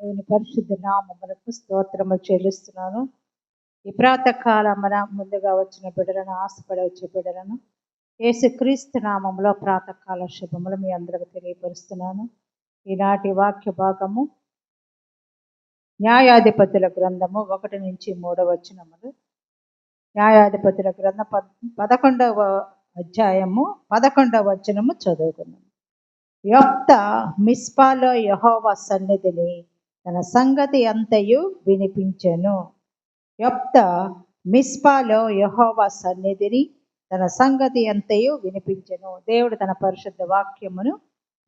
దేవుని పరిశుద్ధ నామమునకు స్తోత్రము చెల్లిస్తున్నాను. ఈ ప్రాతకాలమున ముందుగా వచ్చిన బిడ్డలను, ఆశపడి వచ్చే బిడ్డలను యేసుక్రీస్తు నామములో ప్రాతకాల శుభములు మీ అందరికి తెలియపరుస్తున్నాను. ఈనాటి వాక్య భాగము న్యాయాధిపతుల గ్రంథము 1-3 వచనములు. న్యాయాధిపతుల గ్రంథం 11వ అధ్యాయము 11వ వచనము చదువుకున్నాము. యొప్తా మిస్పాలో యెహోవా సన్నిధిని తన సంగతి అంతయు వినిపించెను. యొప్తా మిస్పాలో యెహోవా సన్నిధిని తన సంగతి అంతయు వినిపించెను. దేవుడు తన పరిశుద్ధ వాక్యమును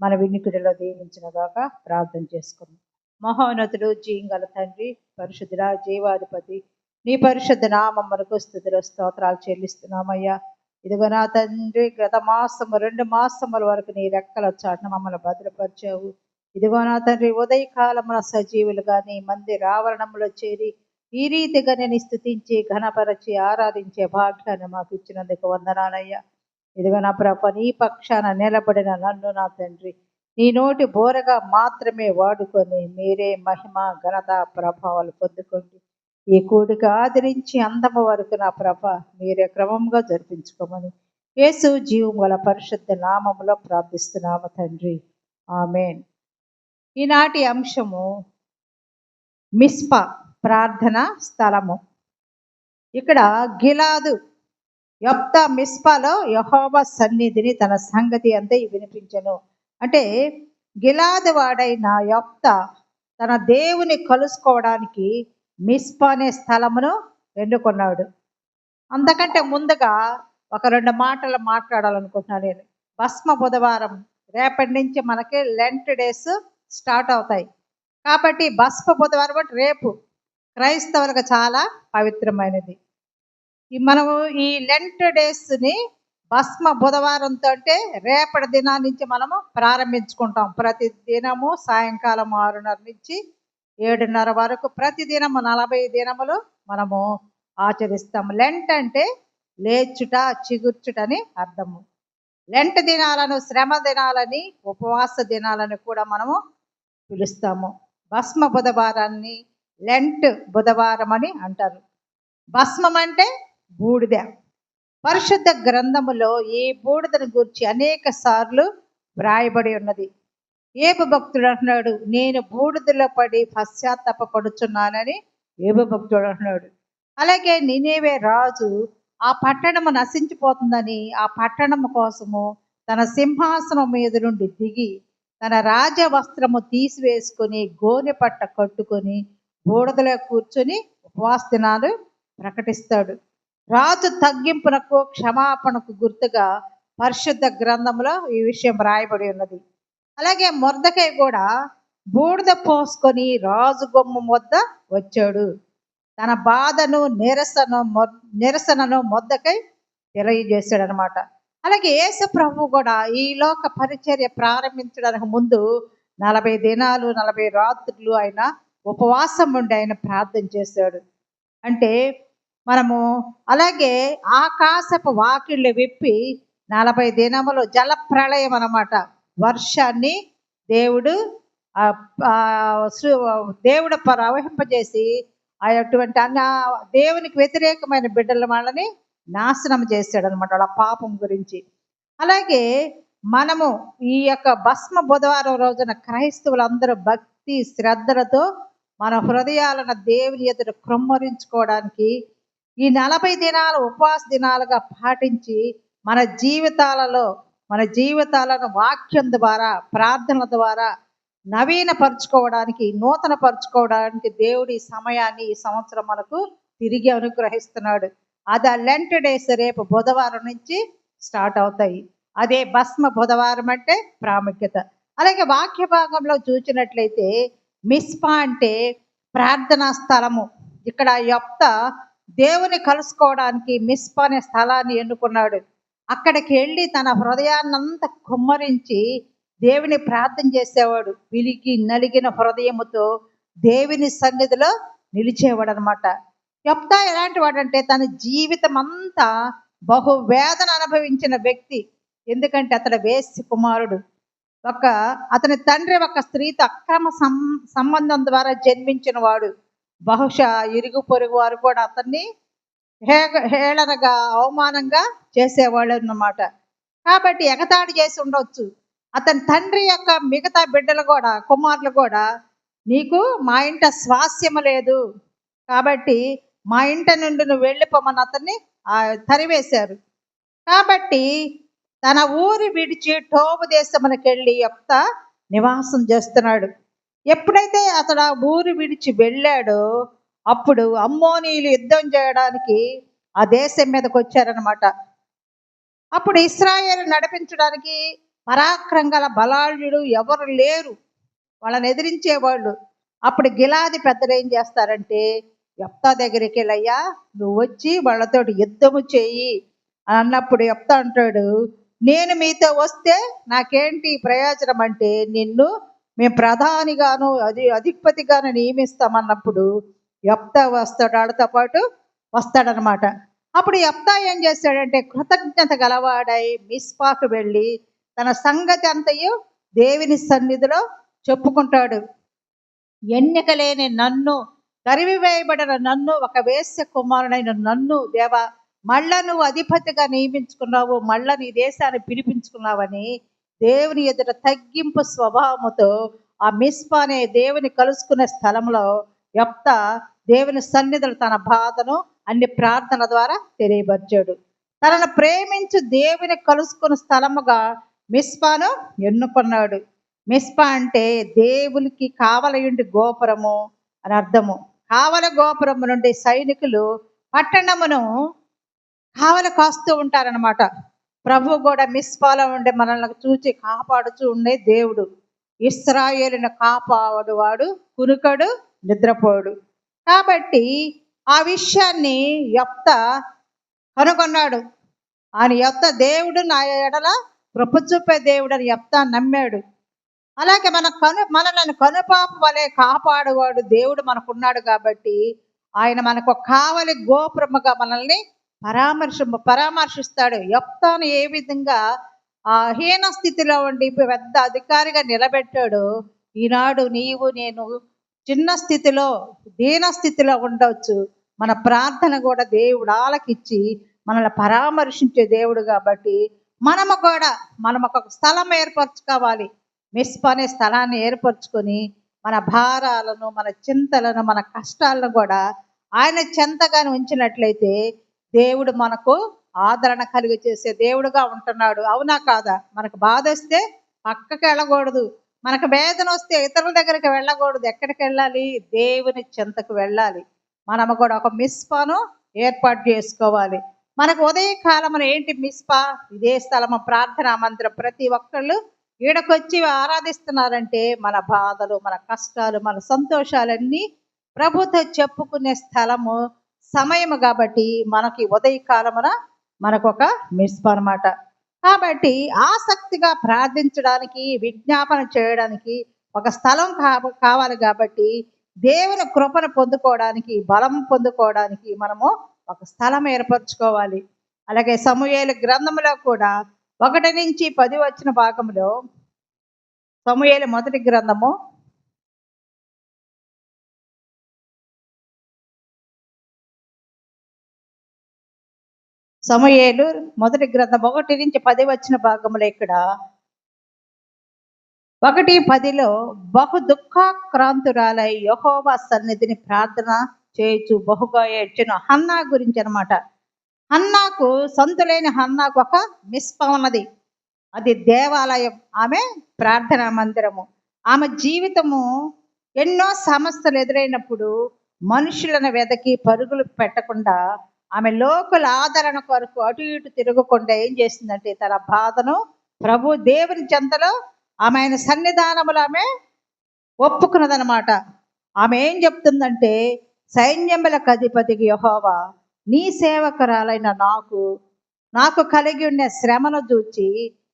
మన వినికిడిలో దీవించునుగాక. ప్రార్థన చేసుకున్నాం. మహోన్నతుడు, జీంగల తండ్రి, పరిశుద్ధుడ, జీవాధిపతి, నీ పరిశుద్ధ నామమునకు స్తుతులు స్తోత్రాలు చెల్లిస్తున్నామయ్యా. ఇదిగో నా తండ్రి, గత మాసము 2 మాసముల వరకు నీ రెక్కల చాటున మమ్మల్ని భద్రపరిచావు. ఇదిగో నా తండ్రి, ఉదయకాలమున సజీవులుగా నీ మందిర ఆవరణంలో చేరి ఈ రీతిగా నేను స్తుతించి ఘనపరచి ఆరాధించే భాగ్యాన్ని మాకు ఇచ్చినందుకు వందనాలయ్యా. ఇదిగో నా ప్రభు, నీ పక్షాన నిలబడిన నన్ను నా తండ్రి నీ నోటి బోరగా మాత్రమే వాడుకొని మీరే మహిమ, ఘనత, ప్రభావాలు పొందుకోండి. ఈ కూడిక ఆదరించి అందము వరకు నా ప్రభ మీరే క్రమంగా జరిపించుకోమని యేసు జీవం గల పరిశుద్ధ నామములో ప్రార్థిస్తున్నాము తండ్రి, ఆమేన్. ఈనాటి అంశము మిస్పా, ప్రార్థన స్థలము. ఇక్కడ గిలాదు యొప్తా మిస్పాలో యెహోవా సన్నిధిని తన సంగతి అంతా వినిపించెను. అంటే గిలాదు వాడైన యొప్తా తన దేవుని కలుసుకోవడానికి మిస్పా అనే స్థలమును ఎన్నుకున్నాడు. అంతకంటే ముందుగా ఒక 2 మాటలు మాట్లాడాలనుకుంటున్నాను నేను. భస్మ బుధవారం రేపటి నుంచి మనకి లెంట్ డేస్ స్టార్ట్ అవుతాయి. కాబట్టి భస్మ బుధవారం అంటే రేపు క్రైస్తవులకు చాలా పవిత్రమైనది. మనము ఈ లెంట్ డేస్ని భస్మ బుధవారంతో అంటే రేపటి దినాన్ని నుంచి మనము ప్రారంభించుకుంటాం. ప్రతి దినము సాయంకాలం 6:30 నుంచి 7:30 వరకు ప్రతిదినము 40 దినములు మనము ఆచరిస్తాము. లెంట్ అంటే లేచుట, చిగుర్చుట అని అర్థము. లెంట్ దినాలను శ్రమ దినాలని, ఉపవాస దినాలని కూడా మనము పిలుస్తాము. భస్మ బుధవారాన్ని లెంట్ బుధవారం అని అంటారు. భస్మం అంటే బూడిద. పరిశుద్ధ గ్రంథములో ఈ బూడిదను గురించి అనేక సార్లు వ్రాయబడి ఉన్నది. ఏబు భక్తుడు అంటున్నాడు, నేను బూడిదలో పడి పశ్చాత్తాపడుచున్నానని ఏబు భక్తుడు అంటున్నాడు. అలాగే నినేవే రాజు ఆ పట్టణము నశించిపోతుందని ఆ పట్టణము కోసము తన సింహాసనం మీద నుండి దిగి తన రాజ వస్త్రము తీసివేసుకొని గోనె పట్ట కట్టుకొని బూడిదలో కూర్చొని ఉపవాస దినాలు ప్రకటిస్తాడు. రాజు తగ్గింపునకు, క్షమాపణకు గుర్తుగా పరిశుద్ధ గ్రంథంలో ఈ విషయం రాయబడి ఉన్నది. అలాగే మొర్దెకై కూడా బూడిద పోసుకొని రాజు గుమ్మం వద్ద వచ్చాడు. తన బాధను, నిరసనను మొర్దెకై తెలియజేశాడు అనమాట. అలాగే యేసు ప్రభు కూడా ఈ లోక పరిచర్య ప్రారంభించడానికి ముందు 40 దినాలు 40 రాత్రులు ఆయన ఉపవాసం ఉండి ఆయన ప్రార్థన చేశాడు. అంటే మనము అలాగే ఆకాశపు వాకిళ్ళు విప్పి 40 దినములు జల ప్రళయం అన్నమాట. వర్షాన్ని దేవుడు ప్రవహింపజేసి అటువంటి దేవునికి వ్యతిరేకమైన బిడ్డల వాళ్ళని నాశనం చేశాడు అనమాట, వాళ్ళ పాపం గురించి. అలాగే మనము ఈ యొక్క భస్మ బుధవారం రోజున క్రైస్తవులందరూ భక్తి శ్రద్ధలతో మన హృదయాలను దేవుని ఎదుట కృమ్మరించుకోవడానికి ఈ 40 దినాలు ఉపవాస దినాలుగా పాటించి మన జీవితాలను వాక్యం ద్వారా, ప్రార్థనల ద్వారా నూతన పరుచుకోవడానికి దేవుడి సమయాన్ని ఈ సంవత్సరం మనకు తిరిగి అనుగ్రహిస్తున్నాడు. అది ఆ లెంట్ డేస్ రేపు బుధవారం నుంచి స్టార్ట్ అవుతాయి. అదే భస్మ బుధవారం అంటే ప్రాముఖ్యత. అలాగే వాక్య భాగంలో చూసినట్లయితే మిస్పా అంటే ప్రార్థనా స్థలము. ఇక్కడ యొప్తా దేవుని కలుసుకోవడానికి మిస్పా అనే స్థలాన్ని ఎన్నుకున్నాడు. అక్కడికి వెళ్ళి తన హృదయాన్నంతా కుమ్మరించి దేవుని ప్రార్థన చేసేవాడు. విలిగి నలిగిన హృదయముతో దేవుని సన్నిధిలో నిలిచేవాడు అనమాట. యొప్తా ఎలాంటి వాడంటే తన జీవితం అంతా బహువేదన అనుభవించిన వ్యక్తి. ఎందుకంటే అతడు వేశ్య కుమారుడు. అతని తండ్రి ఒక స్త్రీతో అక్రమ సంబంధం ద్వారా జన్మించిన వాడు. బహుశా ఇరుగు పొరుగు వారు కూడా అతన్ని హేళనగా అవమానంగా చేసేవాళ్ళు అన్నమాట. కాబట్టి ఎగతాళి చేసి ఉండొచ్చు. అతని తండ్రి యొక్క మిగతా బిడ్డలు కూడా, కుమారులు కూడా, నీకు మా ఇంట స్వాస్యము లేదు కాబట్టి మా ఇంట నుండి నువ్వు వెళ్ళిపోమని అతన్ని తరివేశారు. కాబట్టి తన ఊరి విడిచి టోబు దేశమునకు వెళ్ళి యెఫ్తా నివాసం చేస్తున్నాడు. ఎప్పుడైతే అతడు ఆ ఊరు విడిచి వెళ్ళాడో అప్పుడు అమ్మోనీయులు యుద్ధం చేయడానికి ఆ దేశం మీదకి వచ్చారనమాట. అప్పుడు ఇశ్రాయేలు నడిపించడానికి పరాక్రమం గల బలాఢ్యుడు ఎవరు లేరు, వాళ్ళని ఎదిరించేవాళ్ళు. అప్పుడు గిలాది పెద్దలు ఏం చేస్తారంటే, యెఫ్తా దగ్గరికి వెళ్ళయ్యా, నువ్వు వచ్చి వాళ్ళతో యుద్ధము చేయి అన్నప్పుడు యెఫ్తా అంటాడు, నేను మీతో వస్తే నాకేంటి ప్రయోజనం అంటే, నిన్ను మేము ప్రధానిగాను అధిపతిగాను నియమిస్తామన్నప్పుడు యెఫ్తా వస్తాడు, వాళ్ళతో పాటు వస్తాడనమాట. అప్పుడు యెఫ్తా ఏం చేస్తాడంటే, కృతజ్ఞత గలవాడై మిస్పాకు వెళ్ళి తన సంగతి అంతయు దేవుని సన్నిధిలో చెప్పుకుంటాడు. ఎన్నిక లేని నన్ను, తరిమివేయబడిన నన్ను, ఒక వేశ్య కుమారుడైన నన్ను దేవా మళ్ళా నువ్వు అధిపతిగా నియమించుకున్నావు, మళ్ళా నీ దేశాన్ని పిలిపించుకున్నావని దేవుని ఎదుట తగ్గింపు స్వభావముతో ఆ మిస్పా అనే దేవుని కలుసుకునే స్థలంలో యెఫ్తా దేవుని సన్నిధులు తన బాధను అన్ని ప్రార్థన ద్వారా తెలియపరిచాడు. తనను ప్రేమించి దేవుని కలుసుకున్న స్థలముగా మిస్పాను ఎన్నుకున్నాడు. మిస్పా అంటే దేవునికి కావలయుండి గోపురము అని అర్థము. కావల గోపురము నుండి సైనికులు పట్టణమును కావలి కాస్తూ ఉంటారనమాట. ప్రభు కూడా మిస్పాలో ఉండే మనల్ని చూచి కాపాడుతూ ఉండే దేవుడు. ఇశ్రాయేలును కాపాడు వాడు కునుకడు నిద్రపోడు. కాబట్టి ఆ విషయాన్ని యెఫ్తా కనుగొన్నాడు. ఆయన యెఫ్తా దేవుడు నా ఎడల కృప చూపే దేవుడు అని యెఫ్తా నమ్మాడు. అలాగే మనల్ని కనుపాప వలె కాపాడువాడు దేవుడు మనకున్నాడు కాబట్టి ఆయన మనకు కావలి గోపురముగా మనల్ని పరామర్శిస్తాడు. యెఫ్తాను ఏ విధంగా ఆ హీన స్థితిలో ఉండి పెద్ద అధికారిగా నిలబెట్టాడు, ఈనాడు నీవు నేను చిన్న స్థితిలో దీన స్థితిలో ఉండవచ్చు. మన ప్రార్థన కూడా దేవుడు ఆలకిచ్చి మనల్ని పరామర్శించే దేవుడు కాబట్టి మనం ఒక స్థలం ఏర్పరచుకోవాలి. మిస్పా అనే స్థలాన్ని ఏర్పరచుకొని మన భారాలను, మన చింతలను, మన కష్టాలను కూడా ఆయన చెంతగానే ఉంచినట్లయితే దేవుడు మనకు ఆదరణ కలిగి చేసే దేవుడుగా ఉంటున్నాడు. అవునా కాదా? మనకు బాధ వస్తే పక్కకి వెళ్ళకూడదు, మనకు వేదన వస్తే ఇతరుల దగ్గరికి వెళ్ళకూడదు. ఎక్కడికి వెళ్ళాలి? దేవుని చెంతకు వెళ్ళాలి. మనము కూడా ఒక మిస్పాను ఏర్పాటు చేసుకోవాలి. మనకు ఉదయకాలమున ఏంటి మిస్పా? ఇదే స్థలము, ప్రార్థనా మందిరం. ప్రతి ఒక్కళ్ళు ఈడకొచ్చి ఆరాధిస్తున్నారంటే మన బాధలు, మన కష్టాలు, మన సంతోషాలన్నీ ప్రభుతో చెప్పుకునే స్థలము, సమయము. కాబట్టి మనకి ఉదయకాలమున మనకొక మిస్పా అన్నమాట. కాబట్టి ఆసక్తిగా ప్రార్థించడానికి, విజ్ఞాపన చేయడానికి ఒక స్థలం కావాలి. కాబట్టి దేవుని కృపను పొందుకోవడానికి, బలం పొందుకోవడానికి మనము ఒక స్థలం ఏర్పరచుకోవాలి. అలాగే సమూయేలు గ్రంథంలో కూడా 1 నుంచి 10 వచ్చిన భాగంలో, సమూయేలు మొదటి గ్రంథము 1 నుంచి 10 వచ్చిన భాగంలో ఇక్కడ 1:10 బహు దుఃఖాక్రాంతురాలై యెహోవా సన్నిధిని ప్రార్థన చేయొచ్చు బహుగా ఏడ్చెను. హన్నా గురించి అనమాట. హన్నాకు సొంతలేని హన్నాకు ఒక మిస్పా ఉన్నది. అది దేవాలయం, ఆమె ప్రార్థనా మందిరము. ఆమె జీవితము ఎన్నో సమస్యలు ఎదురైనప్పుడు మనుషులను వెదకి పరుగులు పెట్టకుండా, ఆమె లోకల ఆదరణ కొరకు అటు ఇటు తిరగకుండా ఏం చేసిందంటే తన బాధను ప్రభు దేవుని చెంతలో ఆమె ఆయన సన్నిధానములు ఆమె ఒప్పుకున్నదనమాట. ఆమె ఏం చెప్తుందంటే, సైన్యములకు అధిపతికి యెహోవా నీ సేవకురాలైన నాకు కలిగి ఉన్న శ్రమను చూచి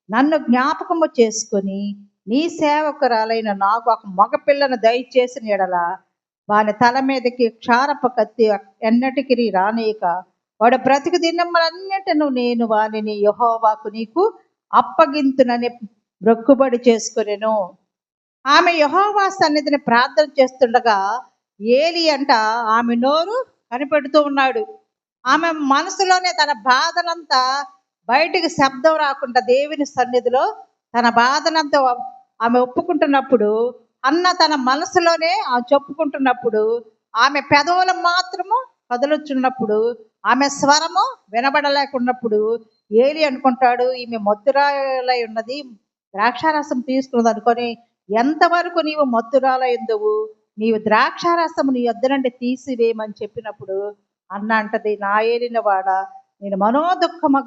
నన్ను జ్ఞాపకము చేసుకొని నీ సేవకురాలైన నాకు ఒక మగపిల్లను దయచేసిన ఎడల వాని తల మీదకి క్షారపు కత్తి ఎన్నటికి రానీక వాడు బ్రతికి దినములన్నిటిను నేను వానిని యెహోవాకు నీకు అప్పగింతునని మొక్కుబడి చేసుకొనెను. ఆమె యెహోవా సన్నిధిని ప్రార్థన చేస్తుండగా ఏలి అంట ఆమె నోరు కనిపెడుతూ ఉన్నాడు. ఆమె మనసులోనే తన బాధనంతా బయటికి శబ్దం రాకుండా దేవుని సన్నిధిలో తన బాధనంతా ఆమె ఒప్పుకుంటున్నప్పుడు, అన్న తన మనసులోనే ఆమె చెప్పుకుంటున్నప్పుడు, ఆమె పెదవులు మాత్రము కదులుచున్నప్పుడు, ఆమె స్వరము వినబడలేకున్నప్పుడు ఏలి అనుకుంటాడు, ఈమె మత్తురాలై ఉన్నది, ద్రాక్షారసం తీసుకున్నది అనుకొని, ఎంతవరకు నీవు మత్తురాలైందువు, నీవు ద్రాక్షారసము నీ యొద్ద నుండి తీసివేయమని చెప్పినప్పుడు అన్న అంటది, నా ఏలిన వాడ, నేను మనోదుఖము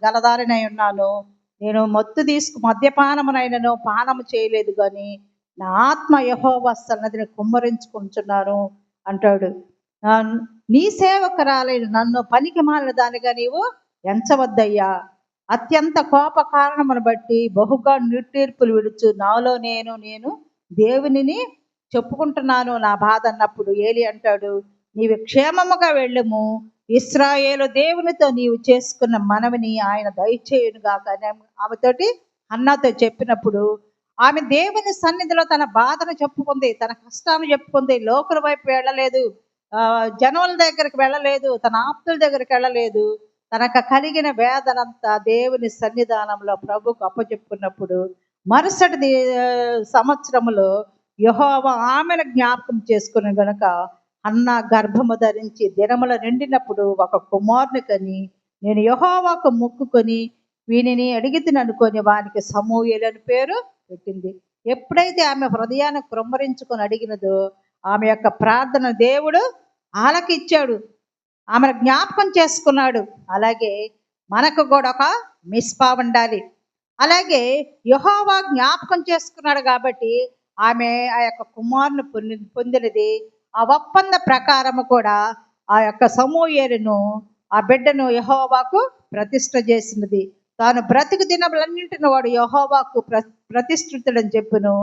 గలదారినై ఉన్నాను, నేను మద్యపానమునైనను పానము చేయలేదు, కానీ నా ఆత్మ యెహోవా సన్నిధిని కుమ్మరించుకుంటున్నాను అంటాడు. నీ సేవకురాలైన నన్ను పనికి మాలిన దానిగా నీవు ఎంచవద్దయ్యా. అత్యంత కోప కారణమును బట్టి బహుగా నిట్టూర్పులు విడుచు నాలో నేను దేవునిని చెప్పుకుంటున్నాను నా బాధ అన్నప్పుడు ఏలి అంటాడు, నీవు క్షేమముగా వెళ్ళము, ఇశ్రాయేలు దేవునితో నీవు చేసుకున్న మనవిని ఆయన దయచేయునుగాక ఆమెతోటి అన్నతో చెప్పినప్పుడు, ఆమె దేవుని సన్నిధిలో తన బాధను చెప్పుకుంది, తన కష్టాన్ని చెప్పుకుంది. లోకుల వైపు వెళ్ళలేదు, జనుల దగ్గరికి వెళ్ళలేదు, తన ఆప్తుల దగ్గరికి వెళ్ళలేదు. తనకు కలిగిన వేదనంతా దేవుని సన్నిధానంలో ప్రభుకు అప్పచెప్పుకున్నప్పుడు మరుసటి సంవత్సరములో యెహోవా ఆమెను జ్ఞాపకం చేసుకుని గనుక అన్న గర్భము ధరించి దినముల నిండినప్పుడు ఒక కుమారుని కని, నేను యెహోవాకు మొక్కుకొని వీనిని అడిగితిని అనుకొని వానికి సమూయేలు అని పేరు పెట్టింది. ఎప్పుడైతే ఆమె హృదయాన్ని కృమ్మరించుకొని అడిగినదో ఆమె యొక్క ప్రార్థన దేవుడు ఆలకిచ్చాడు, ఆమెను జ్ఞాపకం చేసుకున్నాడు. అలాగే మనకు కూడా ఒక మిస్పా ఉండాలి. అలాగే యెహోవా జ్ఞాపకం చేసుకున్నాడు కాబట్టి ఆమె ఆ యొక్క కుమారుని పొందినది. ఆ ఒప్పంద ప్రకారము కూడా ఆ యొక్క సమూయేలును ఆ బిడ్డను యెహోవాకు ప్రతిష్ఠ చేసినది. తాను బ్రతుకు దినములన్నింటిని వాడు యెహోవాకు ప్రతిష్ఠితుడని చెప్పును.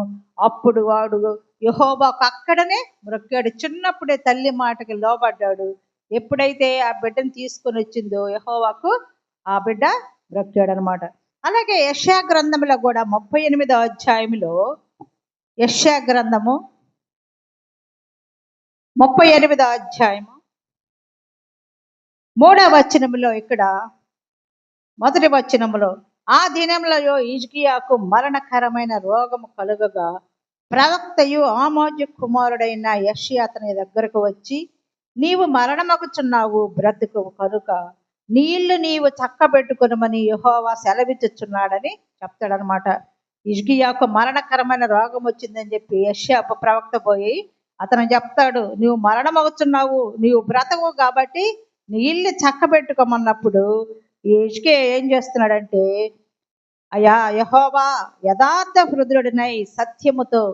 అప్పుడు వాడు యెహోవాకు అక్కడనే మొక్కాడు. చిన్నప్పుడే తల్లి మాటకి లోబడ్డాడు. ఎప్పుడైతే ఆ బిడ్డను తీసుకొని వచ్చిందో యెహోవాకు ఆ బిడ్డ మొక్కాడు అనమాట. అలాగే యెషయా గ్రంథంలో కూడా 38వ అధ్యాయంలో, యెషయా గ్రంథము 38వ అధ్యాయము 3వ వచనములో, ఇక్కడ మొదటి వచనములో, ఆ దినంలో హిజ్కియాకు మరణకరమైన రోగము కలుగగా ప్రవక్తయు ఆమోజు కుమారుడైన యెషయా అతని దగ్గరకు వచ్చి, నీవు మరణమగుచున్నావు, బ్రతుకు కనుక నీ ఇల్లు నీవు చక్కబెట్టుకునమని యెహోవా సెలవిచ్చుచున్నాడని చెప్తాడనమాట. హిజ్కియాకు మరణకరమైన రోగం వచ్చిందని చెప్పి యెషయా ప్రవక్త పోయి అతను చెప్తాడు, నువ్వు మరణమవుతున్నావు, నీవు బ్రతవు కాబట్టి నీ ఇల్లు చక్కబెట్టుకోమన్నప్పుడు హిజ్కియా ఏం చేస్తున్నాడంటే, అయ్యా యెహోవా, యథార్థ హృదయుడినై సత్యముతో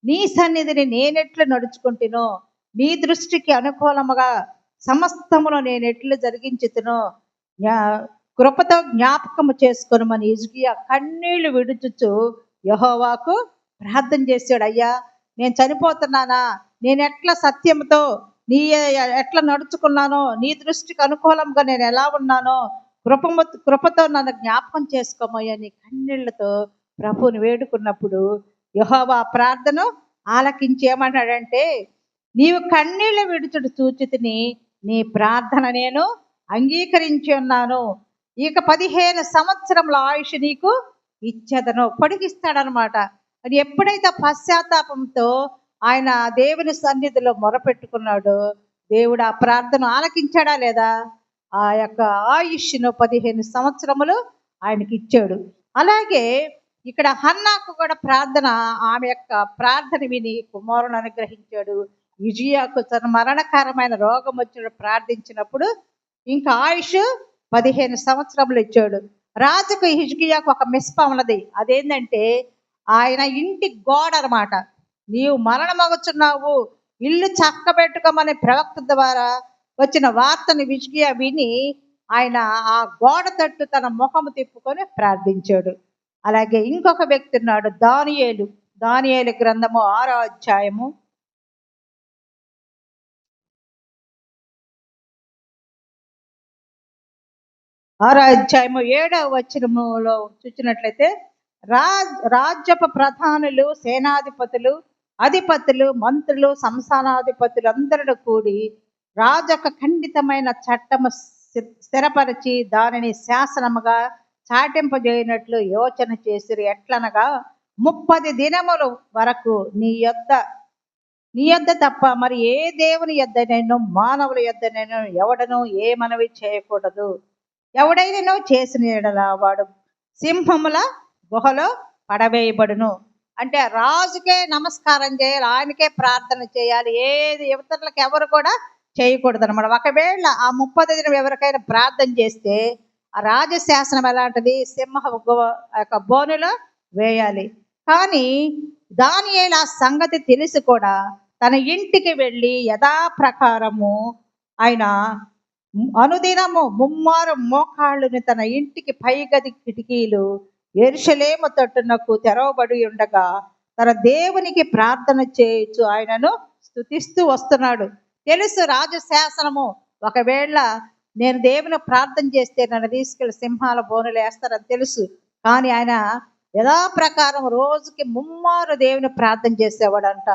నీ సన్నిధిని నేనెట్లు నడుచుకుంటునో, నీ దృష్టికి అనుకూలముగా సమస్తమును నేను ఎట్లు జరిగించుతునో కృపతో జ్ఞాపకము చేసుకొనమని హిజ్కియా కన్నీళ్లు విడుచుచు యెహోవాకు ప్రార్థన చేశాడు. అయ్యా, నేను చనిపోతున్నానా, నేను ఎట్లా సత్యంతో నీ ఎట్లా నడుచుకున్నానో, నీ దృష్టికి అనుకూలంగా నేను ఎలా ఉన్నానో కృపతో నన్ను జ్ఞాపకం చేసుకోమయ్యని కన్నీళ్లతో ప్రభువుని వేడుకున్నప్పుడు యెహోవా ప్రార్థన ఆలకించి ఏమన్నాడంటే, నీవు కన్నీళ్లు విడుచుడు చూచితిని, నీ ప్రార్థన నేను అంగీకరించి ఉన్నాను, ఇక 15 సంవత్సరముల ఆయుష్ నీకు ఇచ్చేదను, పొడిగిస్తాడనమాట. అది ఎప్పుడైతే పశ్చాత్తాపంతో ఆయన దేవుని సన్నిధిలో మొరపెట్టుకున్నాడో దేవుడు ఆ ప్రార్థన ఆలకించాడా లేదా? ఆ యొక్క ఆయుష్ను 15 సంవత్సరములు ఆయనకి ఇచ్చాడు. అలాగే ఇక్కడ హన్నాకు కూడా ప్రార్థన, ఆమె యొక్క ప్రార్థన విని కుమారుని అనుగ్రహించాడు. హిజ్కియాకు తన మరణకరమైన రోగం వచ్చి ప్రార్థించినప్పుడు ఇంకా ఆయుష్ 15 సంవత్సరములు ఇచ్చాడు. రాజుకు హిజ్కియాకు ఒక మిస్పా ఉన్నది. అదేంటంటే ఆయన ఇంటి గోడ అనమాట. నీవు మరణమగుచున్నావు, ఇల్లు చక్కబెట్టుకోమని ప్రవక్త ద్వారా వచ్చిన వార్తని హిజ్కియా విని ఆయన ఆ గోడ తట్టు తన ముఖము తిప్పుకొని ప్రార్థించాడు. అలాగే ఇంకొక వ్యక్తి ఉన్నాడు, దానియేలు. దానియేలు గ్రంథము 6వ అధ్యాయము 7వ వచనములో చూసినట్లయితే, రాజ్యపు ప్రధానులు, సేనాధిపతులు, అధిపతులు, మంత్రులు, సంస్థానాధిపతులు అందరూ కూడి రాజొక ఖండితమైన చట్టము స్థిరపరిచి దానిని శాసనముగా చాటింపజేయనట్లు యోచన చేసిరి. ఎట్లనగా 30 దినముల వరకు నీ యొద్ద తప్ప మరి ఏ దేవుని యొద్దనైనా మానవుల యొద్దనైనా ఎవడనూ ఏ మనవి చేయకూడదు. ఎవడైనా చేసిన యెడల వాడు సింహముల గుహలో పడవేయబడును. అంటే రాజుకే నమస్కారం చేయాలి, ఆయనకే ప్రార్థన చేయాలి, ఏది ఇతరులకు ఎవరు కూడా చేయకూడదు అనమాట. ఒకవేళ ఆ 30 దినం ఎవరికైనా ప్రార్థన చేస్తే ఆ రాజశాసనం ఎలాంటిది, సింహ యొక్క బోనులో వేయాలి. కానీ దానియేలు ఆ సంగతి తెలిసి కూడా తన ఇంటికి వెళ్ళి యథాప్రకారము ఆయన అనుదినము 3 మోకాళ్ళుని తన ఇంటికి పైగది కిటికీలు యెరూషలేము తట్టునకు తెరవబడి ఉండగా తన దేవునికి ప్రార్థన చేయొచ్చు ఆయనను స్తుతిస్తూ వస్తున్నాడు. తెలుసు రాజశాసనము, ఒకవేళ నేను దేవుని ప్రార్థన చేస్తే నన్ను తీసుకెళ్ళి సింహాల బోనులు వేస్తారని తెలుసు. కానీ ఆయన యథాప్రకారం రోజుకి 3 దేవుని ప్రార్థన చేసేవాడంట.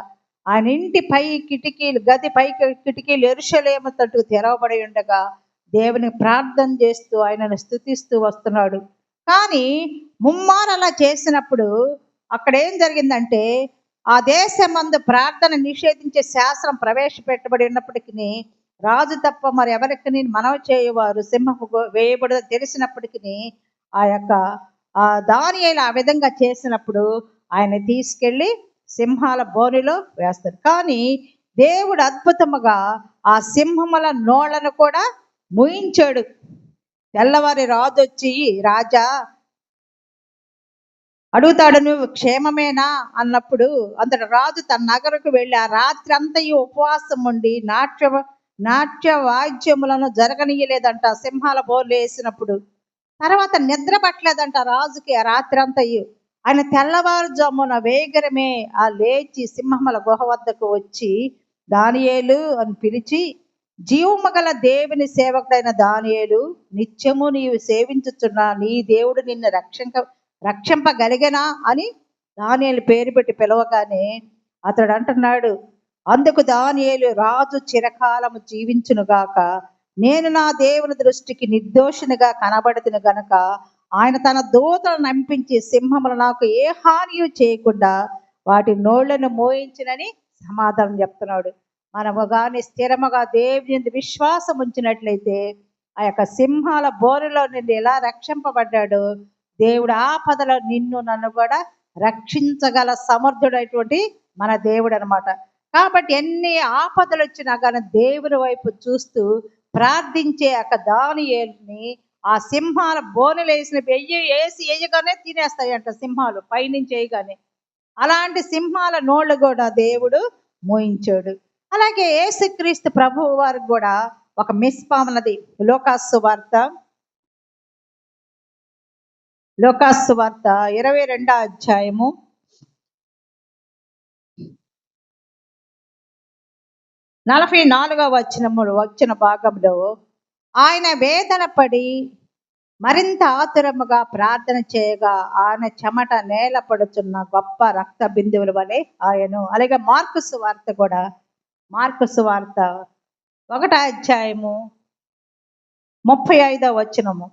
ఆయన ఇంటి పై కిటికీలు, గది పై కిటికీలు యెరూషలేము తట్టుకు తెరవబడి ఉండగా దేవుని ప్రార్థన చేస్తూ ఆయనను స్తుతిస్తూ వస్తున్నాడు. కానీ 3 అలా చేసినప్పుడు అక్కడ ఏం జరిగిందంటే ఆ దేశమందు ప్రార్థన నిషేధించే శాస్త్రం ప్రవేశపెట్టబడి ఉన్నప్పటికీ రాజు తప్ప మరి ఎవరికి నేను మనవి చేయవారు సింహపు వేయబడదని తెలిసినప్పటికీ ఆ దానియేలు ఆ విధంగా చేసినప్పుడు ఆయన తీసుకెళ్ళి సింహాల బోనులో వేస్తారు. కానీ దేవుడు అద్భుతముగా ఆ సింహముల నోళ్లను కూడా మూయించాడు. తెల్లవారి రాజు వచ్చి, రాజా అడుగుతాడు, నువ్వు క్షేమమేనా అన్నప్పుడు అంతటి రాజు తన నగరకు వెళ్ళి ఆ రాత్రి అంతయు ఉపవాసం ఉండి నాట్య వాద్యములను జరగనీయలేదంట. సింహాల బోర్లు వేసినప్పుడు తర్వాత నిద్ర పట్టలేదంట రాజుకి ఆ రాత్రి అంతయు. ఆయన తెల్లవారుజామున వేగరమే ఆ లేచి సింహముల గుహ వద్దకు వచ్చి దానియేలు అని పిలిచి, జీవమగల దేవుని సేవకుడైన దానియేలు, నిత్యము నీవు సేవించుచున్న నీ దేవుడు నిన్ను రక్షింపగలిగనా అని దానియేలు పేరు పెట్టి పిలవగానే అతడు అంటున్నాడు, అందుకు దానియేలు, రాజు చిరకాలము జీవించునుగాక, నేను నా దేవుని దృష్టికి నిర్దోషినిగా కనబడుతును గనక ఆయన తన దూతలను నంపించి సింహములు నాకు ఏ హానియు చేయకుండా వాటి నోళ్లను మోయించినని సమాధానం చెప్తున్నాడు. మనము కానీ స్థిరముగా దేవుని విశ్వాసం ఉంచినట్లయితే ఆ యొక్క సింహాల బోరులో నుండి ఎలా రక్షింపబడ్డాడు దేవుడు, ఆపదలో నిన్ను నన్ను కూడా రక్షించగల సమర్థుడైనటువంటి మన దేవుడు అనమాట. కాబట్టి ఎన్ని ఆపదలు వచ్చినా కానీ దేవుని వైపు చూస్తూ ప్రార్థించే యొక్క దానియేలుని ఆ సింహాల బోనులు వేయగానే తినేస్తాయంట సింహాలు, పైనుంచి వేయగానే. అలాంటి సింహాల నోళ్ళు కూడా దేవుడు మోయించాడు. అలాగే యేసుక్రీస్తు ప్రభువు వారికి కూడా ఒక మిస్పామన్నది. లోకాసు వార్త 22వ అధ్యాయము 44వ వచ్చిన భాగంలో ఆయన వేదన పడి మరింత ఆతురముగా ప్రార్థన చేయగా ఆయన చెమట నేల పడుతున్న గొప్ప రక్త బిందువుల వలె ఆయను. అలాగే మార్కుసు వార్త 1వ అధ్యాయము 35వ వచనము.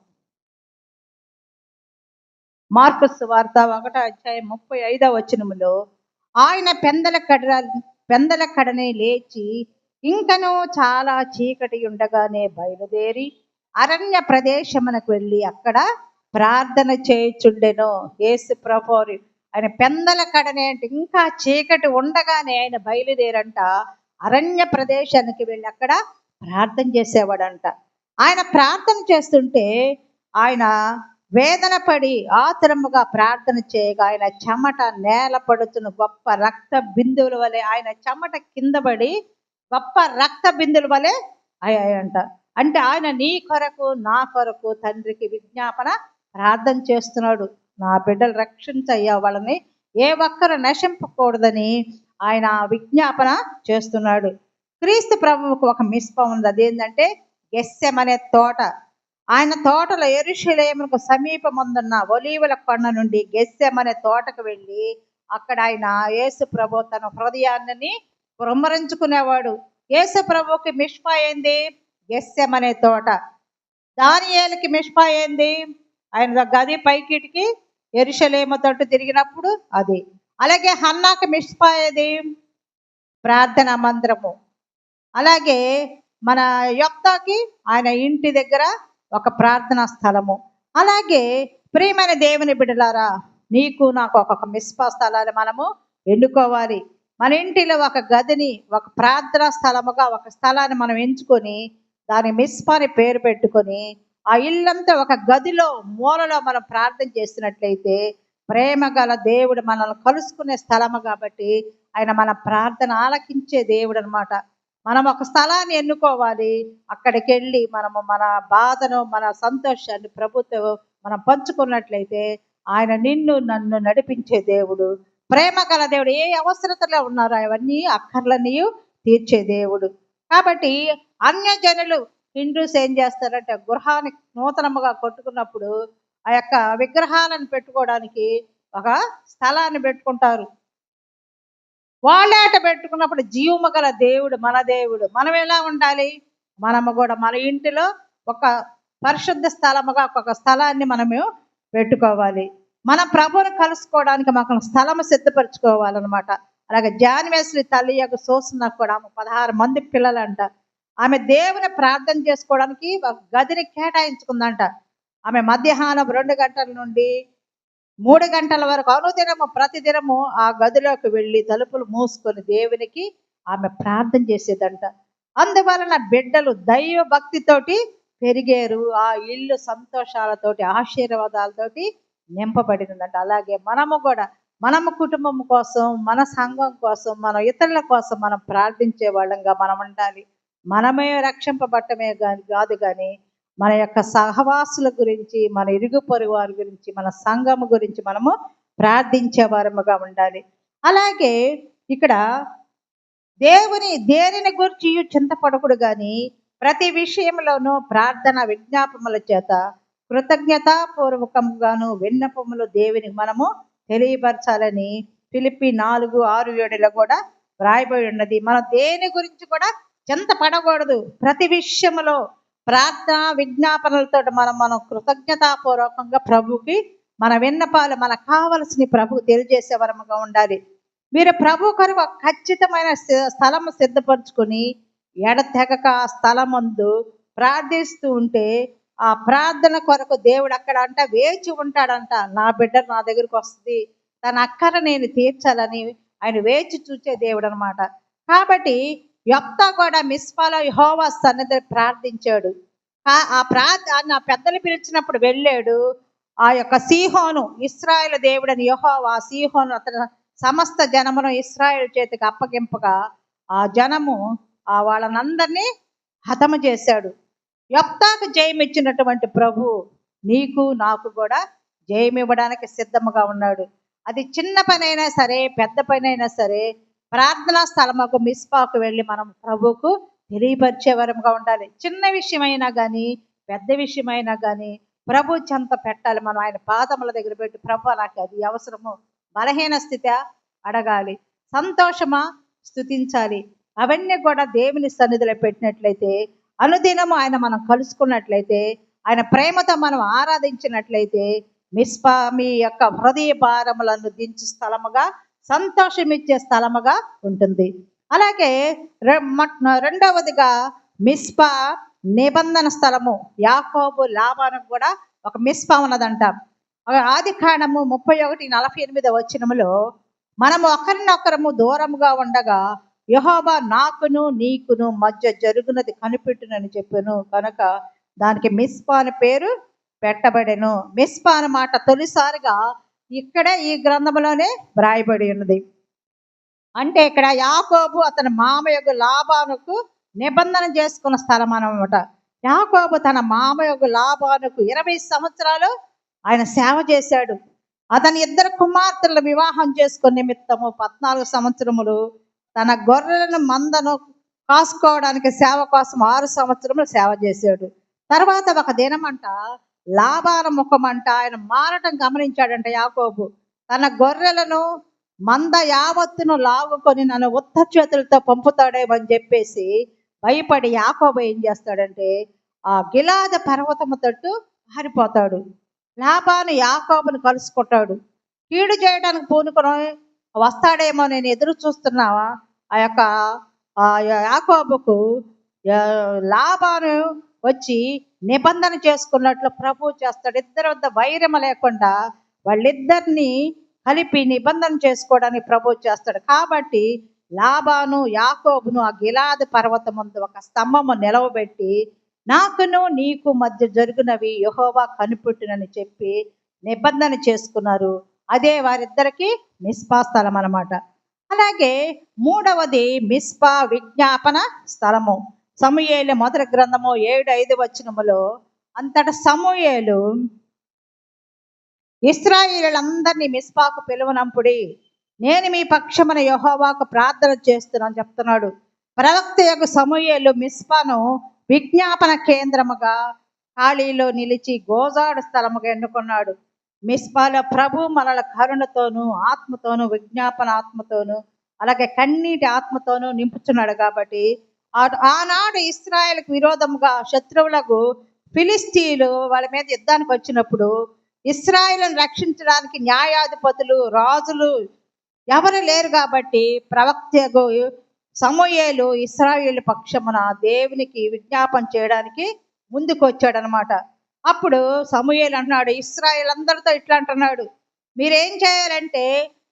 మార్కుసు వార్త 1వ అధ్యాయం 35వ వచనములో ఆయన పెందల కడని లేచి ఇంకనూ చాలా చీకటి ఉండగానే బయలుదేరి అరణ్య ప్రదేశమునకు వెళ్ళి అక్కడ ప్రార్థన చేయుచుండెను. యేసు ప్రభువు ఆయన పెందల కడనే అంటే ఇంకా చీకటి ఉండగానే ఆయన బయలుదేరంట అరణ్య ప్రదేశానికి వెళ్ళి అక్కడ ప్రార్థన చేసేవాడంట. ఆయన ప్రార్థన చేస్తుంటే ఆయన వేదన పడి ఆతురముగా ప్రార్థన చేయగా ఆయన చెమట నేల పడుతున్న గొప్ప రక్త బిందువుల వలె, ఆయన చెమట కింద పడి గొప్ప రక్త బిందువుల వలె అయ్యాయంట. అంటే ఆయన నీ కొరకు నా కొరకు తండ్రికి విజ్ఞాపన ప్రార్థన చేస్తున్నాడు. నా బిడ్డలు రక్షించయ్యా, వాళ్ళని ఏ ఒక్కరు నశింపకూడదని ఆయన విజ్ఞాపన చేస్తున్నాడు. క్రీస్తు ప్రభువుకు ఒక మిస్పం ఉంది. అదేంటంటే గెస్సెమనే తోట. ఆయన తోటలో యెరూషలేమునకు సమీపమందున్న ఒలీవల కొండ నుండి గెస్సెమనే తోటకు వెళ్ళి అక్కడ ఆయన యేసు ప్రభు తన హృదయాన్ని కుమ్మరించుకునేవాడు. యేసు ప్రభుకి మిష్పా ఏంది? గెస్సెమనే తోట. దానియేలుకి మిష్పా ఏంది? ఆయన గది పైకిటికి యెరూషలేము తట్టు తిరిగినప్పుడు అది. అలాగే హన్నాకి మిష్పా ఏది? ప్రార్థనా మందిరము. అలాగే మన యొప్తాకి ఆయన ఇంటి దగ్గర ఒక ప్రార్థనా స్థలము. అలాగే ప్రియమైన దేవుని బిడ్డలారా, నీకు నాకు ఒక్కొక్క మిస్పా స్థలాన్ని మనము ఎన్నుకోవాలి. మన ఇంటిలో ఒక గదిని, ఒక ప్రార్థనా స్థలముగా ఒక స్థలాన్ని మనం ఎంచుకొని దాని మిస్పాని పేరు పెట్టుకొని ఆ ఇల్లంతా ఒక గదిలో మూలలో మనం ప్రార్థన చేసినట్లయితే ప్రేమ గల దేవుడు మనల్ని కలుసుకునే స్థలము కాబట్టి ఆయన మన ప్రార్థన ఆలకించే దేవుడు అనమాట. మనం ఒక స్థలాన్ని ఎన్నుకోవాలి. అక్కడికి వెళ్ళి మనము మన బాధను, మన సంతోషాన్ని ప్రభుత్వం మనం పంచుకున్నట్లయితే ఆయన నిన్ను నన్ను నడిపించే దేవుడు, ప్రేమ గల దేవుడు. ఏ అవసరతలో ఉన్నారో అవన్నీ అక్కర్లన్నీ తీర్చే దేవుడు. కాబట్టి అన్యజనులు హిందూస్ ఏం చేస్తారంటే గృహాన్ని నూతనముగా కొట్టుకున్నప్పుడు ఆ యొక్క విగ్రహాలను పెట్టుకోవడానికి ఒక స్థలాన్ని పెట్టుకుంటారు. వాళ్ళేట పెట్టుకున్నప్పుడు జీవము గల దేవుడు మన దేవుడు. మనం ఎలా ఉండాలి? మనము కూడా మన ఇంటిలో ఒక పరిశుద్ధ స్థలముగా ఒక స్థలాన్ని మనము పెట్టుకోవాలి. మన ప్రభువుని కలుసుకోవడానికి మాకు స్థలము సిద్ధపరచుకోవాలన్నమాట. అలాగే జాన్వేశ్వరి తల్లి యొక్క సోసున కూడా 16 మంది పిల్లలంట. ఆమె దేవుని ప్రార్థన చేసుకోవడానికి ఒక గదిని కేటాయించుకుందంట. ఆమె మధ్యాహ్నం 2 గంటల నుండి 3 గంటల వరకు అనుదినము ప్రతిదినము ఆ గదిలోకి వెళ్ళి తలుపులు మూసుకొని దేవునికి ఆమె ప్రార్థన చేసేదంట. అందువలన బిడ్డలు దైవ భక్తితోటి పెరిగారు. ఆ ఇల్లు సంతోషాలతోటి ఆశీర్వాదాలతోటి నింపబడినదంట. అలాగే మనము కుటుంబం కోసం, మన సంఘం కోసం, మన ఇతరుల కోసం మనం ప్రార్థించే వాళ్ళంగా మనం ఉండాలి. మనమే రక్షింపబట్టమే కాదు కానీ మన యొక్క సహవాసుల గురించి, మన ఇరుగు పొరుగు వారి గురించి, మన సంఘము గురించి మనము ప్రార్థించే వారముగా ఉండాలి. అలాగే ఇక్కడ దేనిని గురించి చింతపడకుడు కానీ ప్రతి విషయంలోనూ ప్రార్థన విజ్ఞాపముల చేత కృతజ్ఞతాపూర్వకంగాను విన్నపములు దేవునికి మనము తెలియపరచాలని ఫిలిప్పి 4:6-7 కూడా వ్రాయబడి ఉన్నది. మనం దేని గురించి కూడా చింతపడకూడదు. ప్రతి విషయంలో ప్రార్థన విజ్ఞాపనలతో మనం కృతజ్ఞతాపూర్వకంగా ప్రభుకి మన విన్నపాలు మనకు కావలసిన ప్రభుకు తెలియజేసే వరముగా ఉండాలి. మీరు ప్రభు కొరకు ఖచ్చితమైన స్థలము సిద్ధపరచుకొని ఎడతెగక ఆ స్థలమందు ప్రార్థిస్తూ ఉంటే ఆ ప్రార్థన కొరకు దేవుడు అక్కడ వేచి ఉంటాడంట. నా బిడ్డ నా దగ్గరికి వస్తుంది, తన అక్కర నేను తీర్చాలని ఆయన వేచి చూచే దేవుడు అనమాట. కాబట్టి యొప్తా కూడా మిస్పాలో యెహోవా సన్నిధిని ప్రార్థించాడు. ఆ పెద్దలు పిలిచినప్పుడు వెళ్ళాడు. ఆ యొక్క సీహోను, ఇశ్రాయేలు దేవుడని యెహోవా సీహోను అతను సమస్త జనమును ఇశ్రాయేలు చేతికి అప్పగింపగా ఆ జనము వాళ్ళనందరినీ హతము చేశాడు. యొప్తాకు జయమిచ్చినటువంటి ప్రభు నీకు నాకు కూడా జయమివ్వడానికి సిద్ధముగా ఉన్నాడు. అది చిన్న పనైనా సరే, పెద్ద పనైనా సరే, ప్రార్థనా స్థలముకు మిస్పాకు వెళ్ళి మనం ప్రభుకు తెలియపరిచే వరముగా ఉండాలి. చిన్న విషయమైనా కానీ, పెద్ద విషయమైనా కానీ ప్రభు చెంత పెట్టాలి. మనం ఆయన పాదముల దగ్గర పెట్టి, ప్రభు నాకు అది అవసరము, బలహీన స్థితి అడగాలి, సంతోషమా స్తుతించాలి. అవన్నీ కూడా దేవుని సన్నిధిలో పెట్టినట్లయితే, అనుదినము ఆయన మనం కలుసుకున్నట్లయితే, ఆయన ప్రేమతో మనం ఆరాధించినట్లయితే మిస్పా మీ యొక్క హృదయ భారములను దించు స్థలముగా, సంతోషమిచ్చే స్థలముగా ఉంటుంది. అలాగే రెండవదిగా మిస్పా నిబంధన స్థలము. యాకోబు లాబానుకు కూడా ఒక మిస్పా ఉన్నదంట. ఆదికాండము 31:48 మనము ఒకరినొకరము దూరముగా ఉండగా యెహోవా నాకును నీకును మధ్య జరుగునది కనిపెట్టునని చెప్పాను కనుక దానికి మిస్పా అని పేరు పెట్టబడెను. మిస్పా అనే మాట తొలిసారిగా ఇక్కడే ఈ గ్రంథంలోనే వ్రాయబడి ఉన్నది. అంటే ఇక్కడ యాకోబు అతని మామయ్య లాబానుకు నిబంధన చేసుకున్న స్థలం అన్నమాట. యాకోబు తన మామయ్య లాబానుకు 20 సంవత్సరాలు ఆయన సేవ చేశాడు. అతని 2 కుమార్తెల వివాహం చేసుకునే నిమిత్తము 14 సంవత్సరములు తన గొర్రెలను మందను కాసుకోవడానికి సేవ కోసం 6 సంవత్సరములు సేవ చేశాడు. తర్వాత ఒక దినమంట లాబాన ముఖమంట ఆయన మారటం గమనించాడంట యాకోబు. తన గొర్రెలను మంద యావత్తును లాగుకొని నన్ను ఉత్త చేతులతో పంపుతాడేమని చెప్పేసి భయపడి యాకోబు ఏం చేస్తాడంటే ఆ గిలాద పర్వతము తట్టు పారిపోతాడు. లాబాను యాకోబును కలుసుకుంటాడు. కీడు చేయడానికి పూనుకొని వస్తాడేమో నేను ఎదురు చూస్తున్నావా. ఆ యాకోబుకు లాబాను వచ్చి నిబంధన చేసుకున్నట్లు ప్రభు చేస్తాడు. ఇద్దరి వద్ద వైరమ లేకుండా వాళ్ళిద్దరిని కలిపి నిబంధన చేసుకోవడానికి ప్రభు చేస్తాడు. కాబట్టి లాబాను యాకోబును ఆ గిలాదు పర్వతం ముందు ఒక స్తంభము నిలవబెట్టి నాకును నీకు మధ్య జరుగునవి యెహోవా కనిపెట్టునని చెప్పి నిబంధన చేసుకున్నారు. అదే వారిద్దరికి మిస్పా స్థలం అన్నమాట. అలాగే మూడవది మిస్పా విజ్ఞాపన స్థలము. సమూయేలు మొదటి గ్రంథము 7:5 అంతటా సమూయేలు ఇశ్రాయేలులందరినీ మిస్పాకు పిలువనంపుడి, నేను మీ పక్షమున యెహోవాకు ప్రార్థన చేస్తున్నాను చెప్తున్నాడు. ప్రవక్త యొక్క సమూయేలు మిస్పాను విజ్ఞాపన కేంద్రముగా ఖాళీలో నిలిచి గోజాడు స్థలముగా ఎన్నుకున్నాడు. మిస్పాలో ప్రభు మనల కరుణతోనూ ఆత్మతోనూ విజ్ఞాపన ఆత్మతోనూ అలాగే కన్నీటి ఆత్మతోనూ నింపుతున్నాడు. కాబట్టి ఆనాడు ఇశ్రాయేలుకు విరోధముగా శత్రువులకు ఫిలిస్తీన్లు వాళ్ళ మీద యుద్ధానికి వచ్చినప్పుడు ఇశ్రాయేలును రక్షించడానికి న్యాయాధిపతులు రాజులు ఎవరు లేరు. కాబట్టి ప్రవక్త సమూయేలు ఇశ్రాయేలు పక్షమున దేవునికి విజ్ఞాపన చేయడానికి ముందుకు వచ్చాడనమాట. అప్పుడు సమూయేలు అంటున్నాడు, ఇశ్రాయేలు అందరితో ఇట్లా అంటున్నాడు, మీరేం చేయాలంటే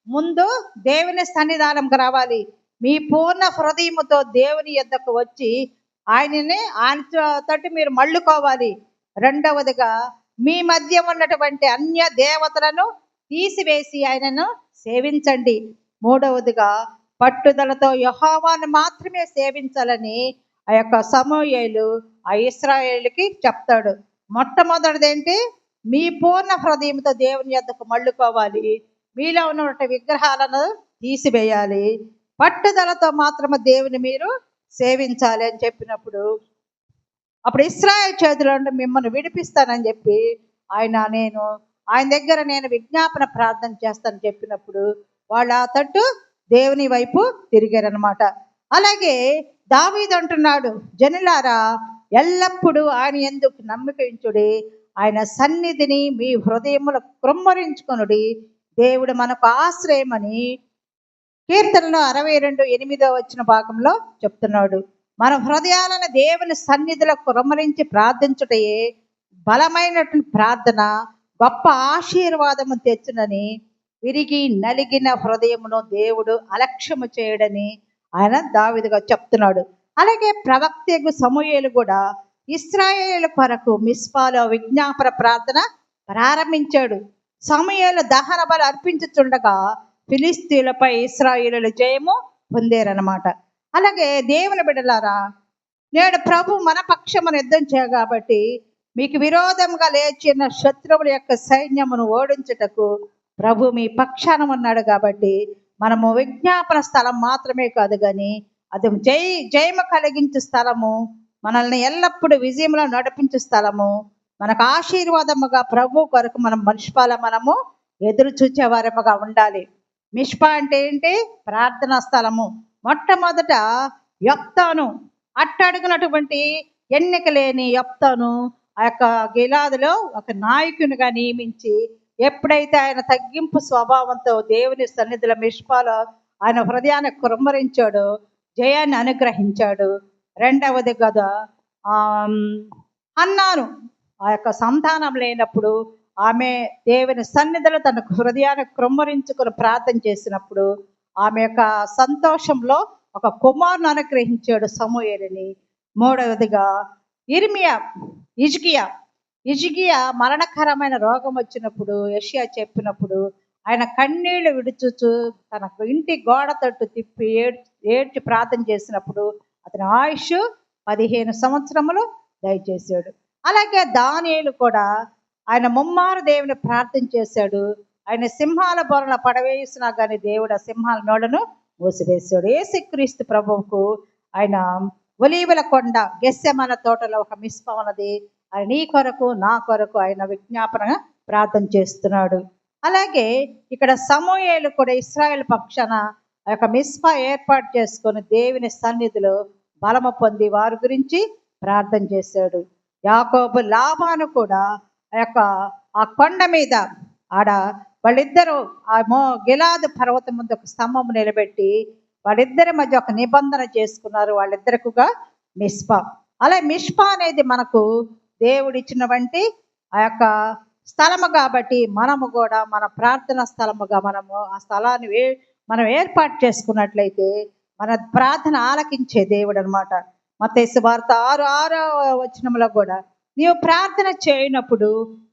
ముందు దేవుని సన్నిధానంకి రావాలి. మీ పూర్ణ హృదయముతో దేవుని యొద్దకు వచ్చి ఆయనతోటి మీరు మళ్ళుకోవాలి. రెండవదిగా మీ మధ్య ఉన్నటువంటి అన్య దేవతలను తీసివేసి ఆయనను సేవించండి. మూడవదిగా పట్టుదలతో యెహోవాను మాత్రమే సేవించాలని ఆ యొక్క సమూయేలు ఆ ఇశ్రాయేలుకి చెప్తాడు. మొట్టమొదటిది ఏంటి? మీ పూర్ణ హృదయంతో దేవుని యొద్దకు మళ్ళుకోవాలి, మీలో ఉన్నటువంటి విగ్రహాలను తీసివేయాలి, పట్టుదలతో మాత్రమే దేవుని మీరు సేవించాలి అని చెప్పినప్పుడు అప్పుడు ఇశ్రాయేలు చేతిలో మిమ్మల్ని విడిపిస్తానని చెప్పి ఆయన దగ్గర నేను విజ్ఞాపన ప్రార్థన చేస్తానని చెప్పినప్పుడు వాళ్ళు ఆ తట్టు దేవుని వైపు తిరిగారనమాట. అలాగే దావీదు అంటున్నాడు, జనులారా ఎల్లప్పుడూ ఆయన యందు నమ్మిక ఉంచుడి, ఆయన సన్నిధిని మీ హృదయములో కృమ్మరించుకొనుడి, దేవుడు మనకు ఆశ్రయమని కీర్తనలో 62:8 చెప్తున్నాడు. మన హృదయాలను దేవుని సన్నిధిలో కుమ్మరించి ప్రార్థించుటయే బలమైనటువంటి ప్రార్థన గొప్ప ఆశీర్వాదము తెచ్చునని, విరిగి నలిగిన హృదయమును దేవుడు అలక్ష్యము చేయడని ఆయన దావీదుగా చెప్తున్నాడు. అలాగే ప్రవక్త సమూయేలు కూడా ఇశ్రాయేలు కొరకు మిస్పాలో విజ్ఞాపన ప్రార్థన ప్రారంభించాడు. సమూయేలు దహన బలి అర్పించుచుండగా ఫిలిస్తీన్లపై ఇశ్రాయేలు జయము పొందారనమాట. అలాగే దేవుని బిడ్డలారా, నేడు ప్రభు మన పక్షమును యుద్ధం కాబట్టి మీకు విరోధంగా లేచిన శత్రువుల యొక్క సైన్యమును ఓడించుటకు ప్రభు మీ పక్షాన ఉన్నాడు. కాబట్టి మనము విజ్ఞాపన స్థలం మాత్రమే కాదు కానీ అది జయము కలిగించే స్థలము, మనల్ని ఎల్లప్పుడూ విజయంలో నడిపించే స్థలము, మనకు ఆశీర్వాదముగా ప్రభు కొరకు మనము ఎదురు చూచేవారముగా ఉండాలి. మిష్పా అంటే ఏంటి? ప్రార్థనా స్థలము. మొట్టమొదట యొప్తాను అట్టడుగునటువంటి ఎన్నిక లేని యొప్తాను ఆ యొక్క గిలాదులో ఒక నాయకునిగా నియమించి ఎప్పుడైతే ఆయన తగ్గింపు స్వభావంతో దేవుని సన్నిధిలో మిష్పాలో ఆయన హృదయాన్ని కుమ్మరించాడో జయాన్ని అనుగ్రహించాడు. రెండవది కదా హన్నాను ఆ యొక్క సంతానం లేనప్పుడు ఆమె దేవుని సన్నిధిలో తన హృదయాన్ని కృమ్మరించుకుని ప్రార్థన చేసినప్పుడు ఆమె యొక్క సంతోషంలో ఒక కుమారుని అనుగ్రహించాడు సమూయేలుని. మూడవదిగా ఇజ్కియా మరణకరమైన రోగం వచ్చినప్పుడు యెషయా చెప్పినప్పుడు ఆయన కన్నీళ్లు విడుచుచు తన ఇంటి గోడ తట్టు తిప్పి ఏడ్చి ప్రార్థన చేసినప్పుడు అతని ఆయుష్ 15 సంవత్సరములు దయచేశాడు. అలాగే దానియేలు కూడా ఆయన ముమ్మారు దేవుని ప్రార్థన చేశాడు. ఆయన సింహాల బొరల పడవేసినా కానీ దేవుడు ఆ సింహాల నోడను మూసివేశాడు. యేసుక్రీస్తు ప్రభువుకు ఆయన ఒలీవల కొండ గెత్సెమనే తోటలో ఒక మిస్పా ఉన్నది. ఆయన నీ కొరకు నా కొరకు ఆయన విజ్ఞాపన ప్రార్థన చేస్తున్నాడు. అలాగే ఇక్కడ సమూయేలు కూడా ఇశ్రాయేలు పక్షాన ఆ యొక్క మిస్పా ఏర్పాటు చేసుకొని దేవుని సన్నిధిలో బలము పొంది వారి గురించి ప్రార్థన చేశాడు. యాకోబు లాబాను కూడా ఆ కొండ మీద ఆడ వాళ్ళిద్దరూ గిలాదు పర్వతం ముందు ఒక స్తంభం నిలబెట్టి వాళ్ళిద్దరి మధ్య ఒక నిబంధన చేసుకున్నారు. వాళ్ళిద్దరికుగా మిస్పా. అలా మిస్పా అనేది మనకు దేవుడిచ్చినటువంటి ఆ యొక్క స్థలము కాబట్టి మనము కూడా మన ప్రార్థన స్థలముగా మనము ఆ స్థలాన్ని మనం ఏర్పాటు చేసుకున్నట్లయితే మన ప్రార్థన ఆలకించే దేవుడు అనమాట. మత్తయి సువార్త 6:6 కూడా నీవు ప్రార్థన చేయనప్పుడు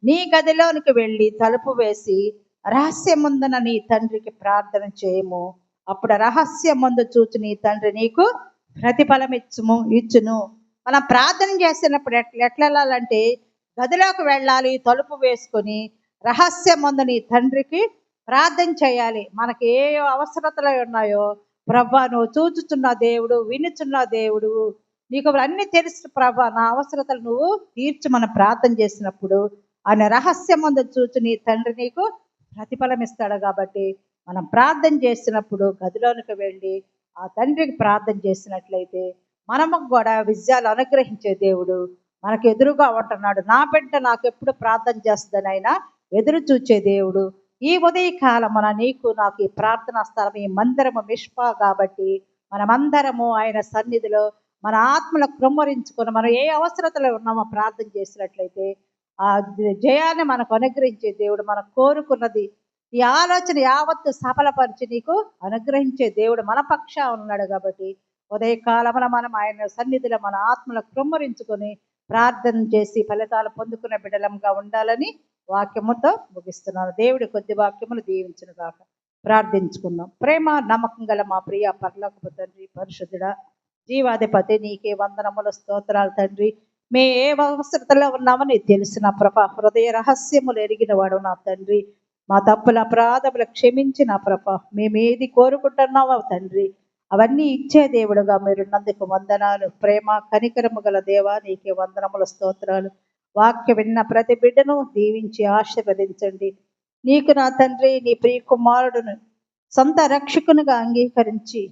నీ గదిలోనికి వెళ్ళి తలుపు వేసి రహస్యమందున నీ తండ్రికి ప్రార్థన చేయము, అప్పుడు రహస్యమందు చూచి నీ తండ్రి నీకు ప్రతిఫలం ఇచ్చును. మనం ప్రార్థన చేసినప్పుడు ఎట్లా వెళ్ళాలంటే గదిలోకి వెళ్ళాలి, తలుపు వేసుకొని రహస్యమందు నీ తండ్రికి ప్రార్థన చేయాలి. మనకి ఏ అవసరతలు ఉన్నాయో ప్రభా నువ్వు చూచుచున్న దేవుడు, వినుచున్న దేవుడు, నీకు అన్నీ తెలుసు ప్రభా, నా అవసరతలు నువ్వు తీర్చి మనం ప్రార్థన చేసినప్పుడు ఆయన రహస్యమందు చూచి నీ తండ్రి నీకు ప్రతిఫలం ఇస్తాడు. కాబట్టి మనం ప్రార్థన చేసినప్పుడు గదిలోనికి వెళ్ళి ఆ తండ్రికి ప్రార్థన చేసినట్లయితే మనము కూడా విజయాలు అనుగ్రహించే దేవుడు మనకు ఎదురుగా ఉంటున్నాడు. నా బిడ్డ నాకు ఎప్పుడు ప్రార్థన చేస్తుందని ఆయన ఎదురు చూచే దేవుడు. ఈ ఉదయకాలమున నీకు నాకు ఈ ప్రార్థనా స్థలం, ఈ మందిరము మిష్పా కాబట్టి మనమందరము ఆయన సన్నిధిలో మన ఆత్మను కృమ్మరించుకొని మనం ఏ అవసరతలో ఉన్నామో ప్రార్థన చేసినట్లయితే ఆ జయాన్ని మనకు అనుగ్రహించే దేవుడు, మనకు కోరుకున్నది ఈ ఆలోచన యావత్తు సఫలపరిచి నీకు అనుగ్రహించే దేవుడు మన పక్షా ఉన్నాడు. కాబట్టి ఉదయకాలమున మనం ఆయన సన్నిధిలో మన ఆత్మను కృమ్మరించుకొని ప్రార్థన చేసి ఫలితాలు పొందుకునే బిడ్డలంగా ఉండాలని వాక్యముతో ముగిస్తున్నాను. దేవుడి కొద్ది వాక్యములు దీవించును గాక. ప్రార్థించుకుందాం. ప్రేమ నమ్మకం గల మా ప్రియ పరలోకపు తండ్రి, పరిశుద్ధుడా, జీవాధిపతి, నీకే వందనములు, స్తోత్రాలు తండ్రి. మే ఏ అవసరతలో ఉన్నామని తెలిసిన ప్రభ, హృదయ రహస్యములు ఎరిగిన వాడు నా తండ్రి. మా తప్పుల అపరాధములు క్షమించిన ప్రభ, మేమేది కోరుకుంటున్నావో తండ్రి అవన్నీ ఇచ్చే దేవుడుగా మీరున్నందుకు వందనాలు. ప్రేమ కనికరము గల దేవా, నీకే వందనముల స్తోత్రాలు. వాక్య విన్న ప్రతి బిడ్డను దీవించి ఆశీర్వదించండి. నీకు నా తండ్రి నీ ప్రియ కుమారుడును సొంత రక్షకునిగా అంగీకరించి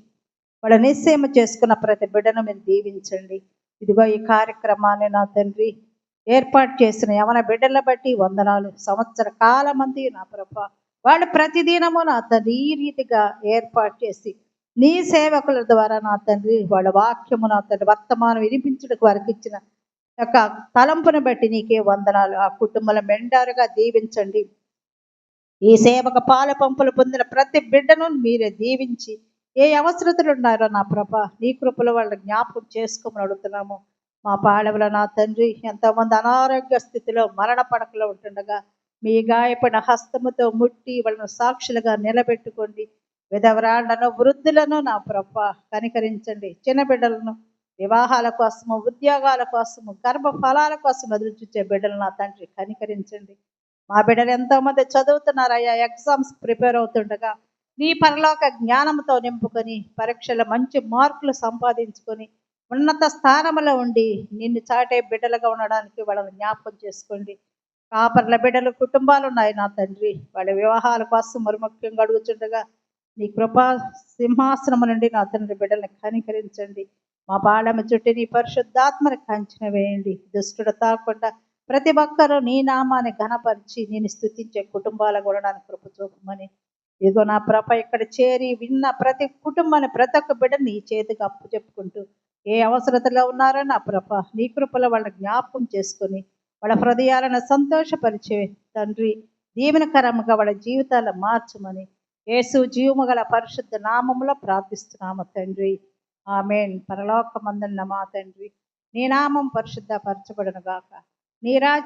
వాళ్ళ నిశ్చయం చేసుకున్న ప్రతి బిడ్డను మీరు దీవించండి. ఇదిగో ఈ కార్యక్రమాన్ని నా తండ్రి ఏర్పాటు చేసిన యవన బిడ్డల బట్టి వందనాలు. సంవత్సర కాలమంది నా ప్రభ వాళ్ళు ప్రతిదినము నా తండ్రి ఈ రీతిగా ఏర్పాటు చేసి నీ సేవకుల ద్వారా నా తండ్రి వాళ్ళ వాక్యము నా తండ్రి వర్తమానం వినిపించడానికి వారికి ఇచ్చిన యొక్క తలంపును బట్టి నీకే వందనాలు. ఆ కుటుంబాల మెండారుగా దీవించండి. ఈ సేవక పాల పంపులు పొందిన ప్రతి బిడ్డను మీరే దీవించి ఏ అవసరతలు ఉన్నారో నా ప్రభ నీ కృపలో వాళ్ళ జ్ఞాపకం చేసుకోమని అడుగుతున్నాము. మా పాడవుల నా తండ్రి ఎంతోమంది అనారోగ్య స్థితిలో మరణ పడకలో ఉంటుండగా మీ గాయపడిన హస్తముతో ముట్టి వాళ్ళను సాక్షులుగా నిలబెట్టుకోండి. విధవరాళ్లను, వృద్ధులను నా ప్రభ కనికరించండి. చిన్న బిడ్డలను వివాహాల కోసము, ఉద్యోగాల కోసము, గర్భ ఫలాల కోసం ఎదురు చూచే బిడ్డలు నా తండ్రి కనికరించండి. మా బిడ్డలు ఎంతోమంది చదువుతున్నారయ్యా, ఎగ్జామ్స్ ప్రిపేర్ అవుతుండగా నీ పరలోక జ్ఞానంతో నింపుకొని పరీక్షలో మంచి మార్కులు సంపాదించుకొని ఉన్నత స్థానంలో ఉండి నిన్ను చాటే బిడ్డలుగా ఉండడానికి వాళ్ళని జ్ఞాపకం చేసుకోండి. కాపర్ల బిడ్డలు కుటుంబాలు ఉన్నాయి నా తండ్రి, వాళ్ళ వివాహాల కోసం మరి ముఖ్యంగా అడుగుతుండగా నీ కృపా సింహాసనము నుండి నా తండ్రి బిడ్డల్ని కనికరించండి. మా పాడమ చుట్టూ నీ పరిశుద్ధాత్మని కంచెన వేయండి. దుష్టుడు తాకుండా ప్రతి ఒక్కరూ నీ నామాన్ని ఘనపరిచి నేను స్తుతించే కుటుంబాలకు ఉండడానికి కృప చూపమని ఇదిగో నా ప్రభ ఇక్కడ చేరి విన్న ప్రతి కుటుంబాన్ని, ప్రతి ఒక్క బిడ్డని నీ చేతికి అప్పు చెప్పుకుంటూ ఏ అవసరతలో ఉన్నారో నా ప్రభ నీ కృపలో వాళ్ళని జ్ఞాపకం చేసుకొని వాళ్ళ హృదయాలను సంతోషపరిచే తండ్రి దీవెనకరంగా వాళ్ళ జీవితాలను మార్చమని యేసు జీవము గల పరిశుద్ధ నామములో ప్రార్థిస్తున్నాము తండ్రి. ఆమేన్. పరలోకమందున్న మా తండ్రి, నీ నామం పరిశుద్ధ పరచబడును గాక. నీ రాజ్యం